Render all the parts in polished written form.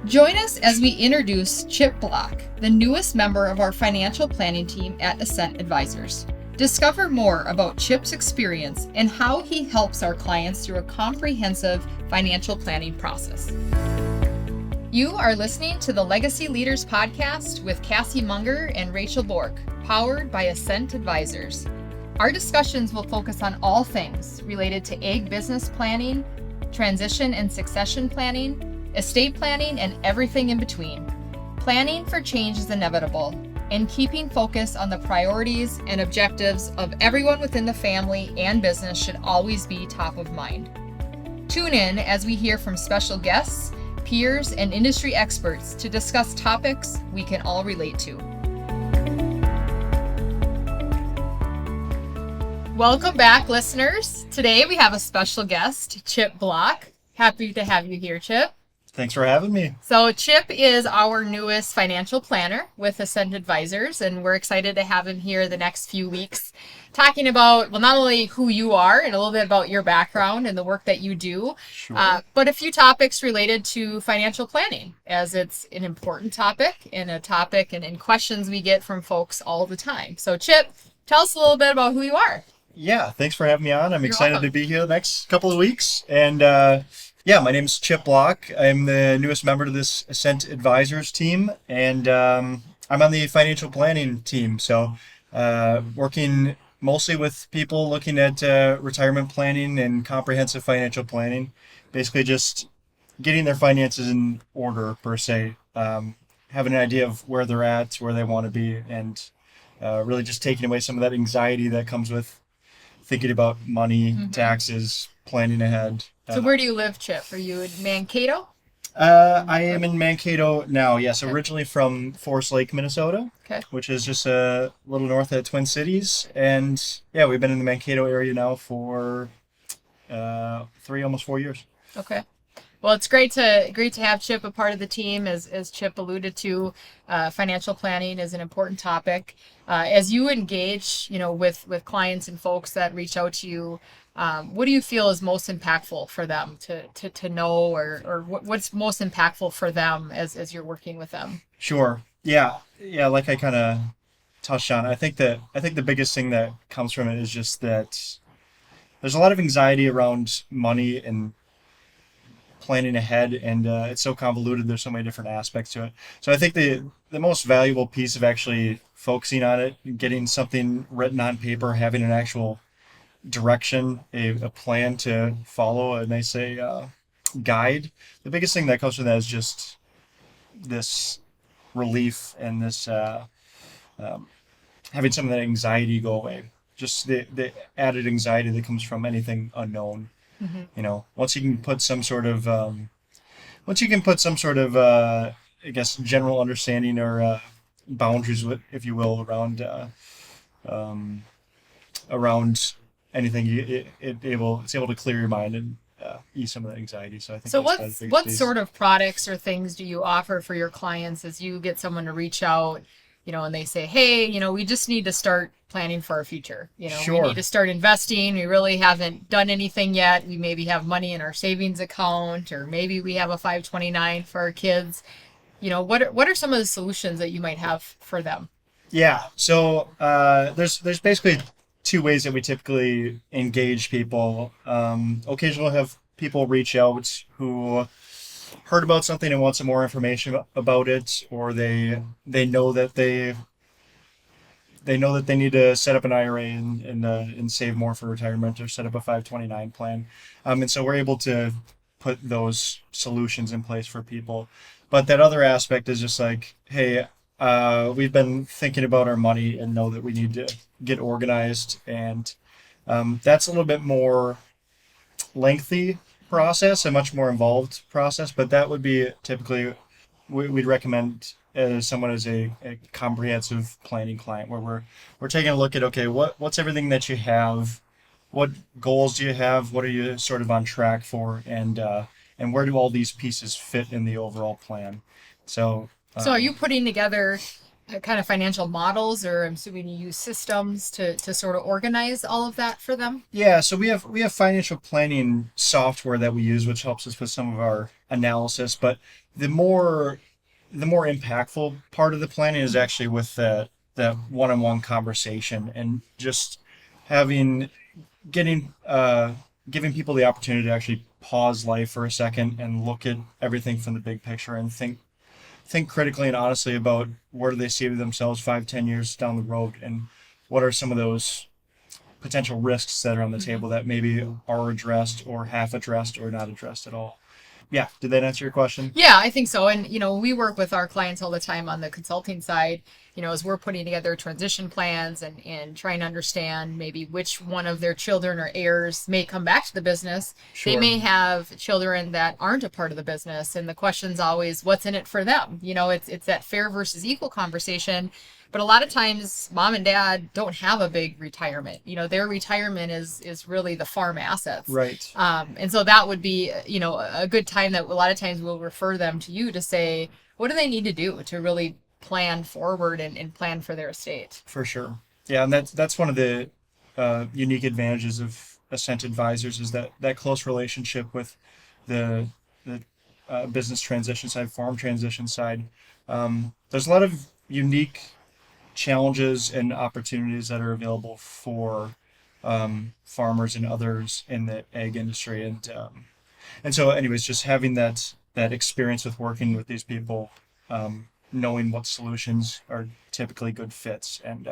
Join us as we introduce Chip Bloch, the newest member of our financial planning team at Ascent Advisors. Discover more about Chip's experience and how he helps our clients through a comprehensive financial planning process. You are listening to the Legacy Leaders Podcast with Cassie Munger and Rachel Bork, powered by Ascent Advisors. Our discussions will focus on all things related to ag business planning, transition and succession planning, estate planning, and everything in between. Planning for change is inevitable, and keeping focus on the priorities and objectives of everyone within the family and business should always be top of mind. Tune in as we hear from special guests, peers, and industry experts to discuss topics we can all relate to. Welcome back, listeners. Today we have a special guest, Chip Bloch. Happy to have you here, Chip. Thanks for having me. So Chip is our newest financial planner with Ascent Advisors, and we're excited to have him here the next few weeks talking about, well, not only who you are and a little bit about your background and the work that you do, but a few topics related to financial planning, as it's an important topic and questions we get from folks all the time. So Chip, tell us a little bit about who you are. Yeah, thanks for having me on. I'm excited welcome. to be here the next couple of weeks. And my name is Chip Bloch. I'm the newest member to this Ascent Advisors team, and I'm on the financial planning team. So working mostly with people looking at retirement planning and comprehensive financial planning, basically just getting their finances in order, per se, having an idea of where they're at, where they want to be, and really just taking away some of that anxiety that comes with thinking about money, taxes, planning ahead. So where do you live, Chip? Are you in Mankato? I am in Mankato now, yes. Okay. Originally from Forest Lake, Minnesota, which is just a little north of Twin Cities. And yeah, we've been in the Mankato area now for almost 4 years. Okay. Well, it's great to have Chip a part of the team. As Chip alluded to, financial planning is an important topic. As you engage, with clients and folks that reach out to you, what do you feel is most impactful for them to know, or what's most impactful for them as you're working with them? Sure. Yeah. Like I kind of touched on, I think the biggest thing that comes from it is just that there's a lot of anxiety around money and planning ahead, and it's so convoluted. There's so many different aspects to it. So I think the most valuable piece of actually focusing on it, getting something written on paper, having an actual direction, a plan to follow, a nice guide. The biggest thing that comes from that is just this relief and this having some of that anxiety go away. Just the added anxiety that comes from anything unknown. Mm-hmm. Once you can put some sort of I guess general understanding or boundaries, if you will, around anything, it's able to clear your mind and ease some of the anxiety. So I think. So what sort of products or things do you offer for your clients as you get someone to reach out, and they say, hey, we just need to start planning for our future. Sure. We need to start investing. We really haven't done anything yet. We maybe have money in our savings account, or maybe we have a 529 for our kids. What are some of the solutions that you might have for them? Yeah. So there's basically two ways that we typically engage people. Occasionally have people reach out who heard about something and want some more information about it, or they know that they need to set up an IRA and save more for retirement, or set up a 529 plan. And so we're able to put those solutions in place for people. But that other aspect is just like, hey, we've been thinking about our money and know that we need to get organized. And that's a little bit more lengthy process, a much more involved process. But that would be typically, we'd recommend someone as a comprehensive planning client, where we're taking a look at, okay, what's everything that you have, what goals do you have, what are you sort of on track for, and where do all these pieces fit in the overall plan. So are you putting together kind of financial models, or I'm assuming you use systems to sort of organize all of that for them? Yeah, so we have financial planning software that we use, which helps us with some of our analysis. But the more the more impactful part of the planning is actually with the one-on-one conversation, and just having getting giving people the opportunity to actually pause life for a second and look at everything from the big picture and think critically and honestly about where do they see themselves 5, 10 years down the road, and what are some of those potential risks that are on the table that maybe are addressed or half addressed or not addressed at all. Yeah, did that answer your question? Yeah, I think so. And, we work with our clients all the time on the consulting side, as we're putting together transition plans and trying to understand maybe which one of their children or heirs may come back to the business. They Sure. may have children that aren't a part of the business. And the question's always, what's in it for them? It's that fair versus equal conversation. But a lot of times, mom and dad don't have a big retirement. Their retirement is really the farm assets. Right. And so that would be, a good time that a lot of times we'll refer them to you to say, what do they need to do to really plan forward and plan for their estate? For sure. Yeah, and that's one of the unique advantages of Ascent Advisors is that close relationship with the business transition side, farm transition side. There's a lot of unique challenges and opportunities that are available for farmers and others in the ag industry, and so, anyways, just having that experience with working with these people, knowing what solutions are typically good fits, and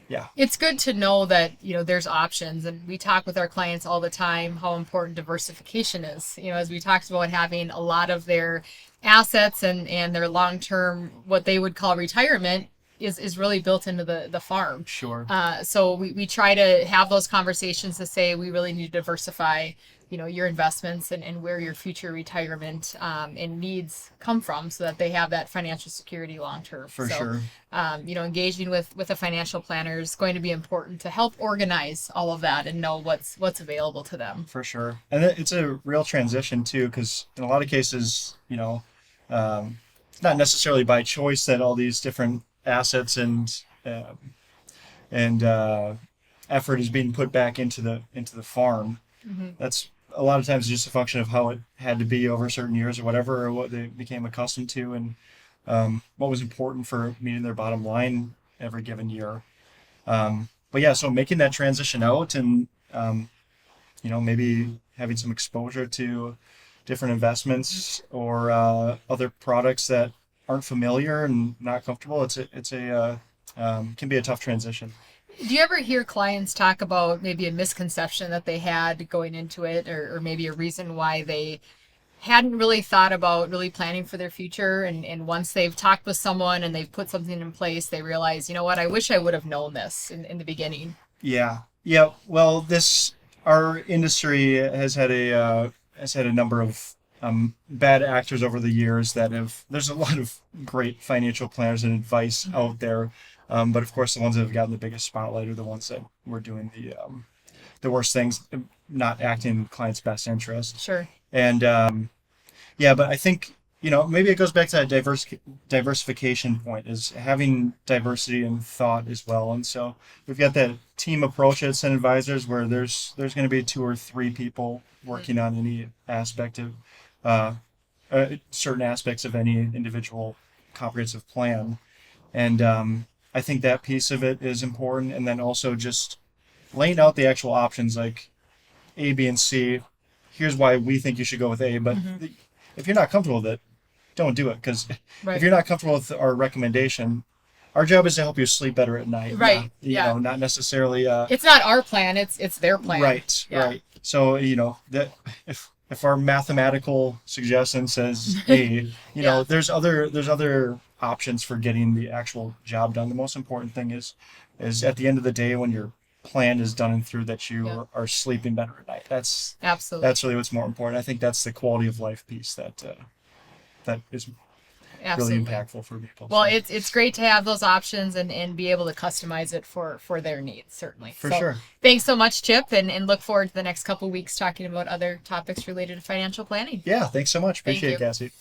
yeah, It's good to know that, there's options. And we talk with our clients all the time how important diversification is. As we talked about having a lot of their assets and their long-term, what they would call retirement, is really built into the farm. sure, So we try to have those conversations to say we really need to diversify, your investments and where your future retirement and needs come from, so that they have that financial security long term. for So, sure, engaging with a financial planner is going to be important to help organize all of that and know what's available to them. for sure, and it's a real transition too, because in a lot of cases, it's not necessarily by choice that all these different assets and effort is being put back into the farm. That's a lot of times just a function of how it had to be over certain years or whatever, or what they became accustomed to, and what was important for meeting their bottom line every given year. But yeah, so making that transition out, and maybe having some exposure to different investments or other products that aren't familiar and not comfortable, can be a tough transition. Do you ever hear clients talk about maybe a misconception that they had going into it, or maybe a reason why they hadn't really thought about really planning for their future, and once they've talked with someone and they've put something in place, they realize, what, I wish I would have known this in the beginning? Yeah, yeah. Well, our industry has had a number of bad actors over the years there's a lot of great financial planners and advice out there. But of course, the ones that have gotten the biggest spotlight are the ones that were doing the worst things, not acting in clients' best interest. Sure. And yeah, but I think maybe it goes back to that diversification point, is having diversity in thought as well. And so we've got that team approach at Ascent Advisors where there's going to be 2 or 3 people working on any aspect of certain aspects of any individual comprehensive plan, and I think that piece of it is important. And then also just laying out the actual options, like A, B, and C. Here's why we think you should go with A, but if you're not comfortable with it, don't do it. Because Right. if you're not comfortable with our recommendation, our job is to help you sleep better at night. Right. You know, not necessarily. It's not our plan, it's their plan. Right. Yeah. Right. So that if our mathematical suggestion says A, Yeah. there's other options for getting the actual job done. The most important thing is at the end of the day, when your plan is done and through, that you Yeah. are sleeping better at night. Absolutely. That's really what's more important. I think that's the quality of life piece that is Absolutely. really impactful for people. Well, So, it's great to have those options and be able to customize it for their needs, certainly. for So, sure. thanks so much, Chip, and look forward to the next couple weeks talking about other topics related to financial planning. Yeah. Thanks so much. Thank Appreciate it, you. Cassie.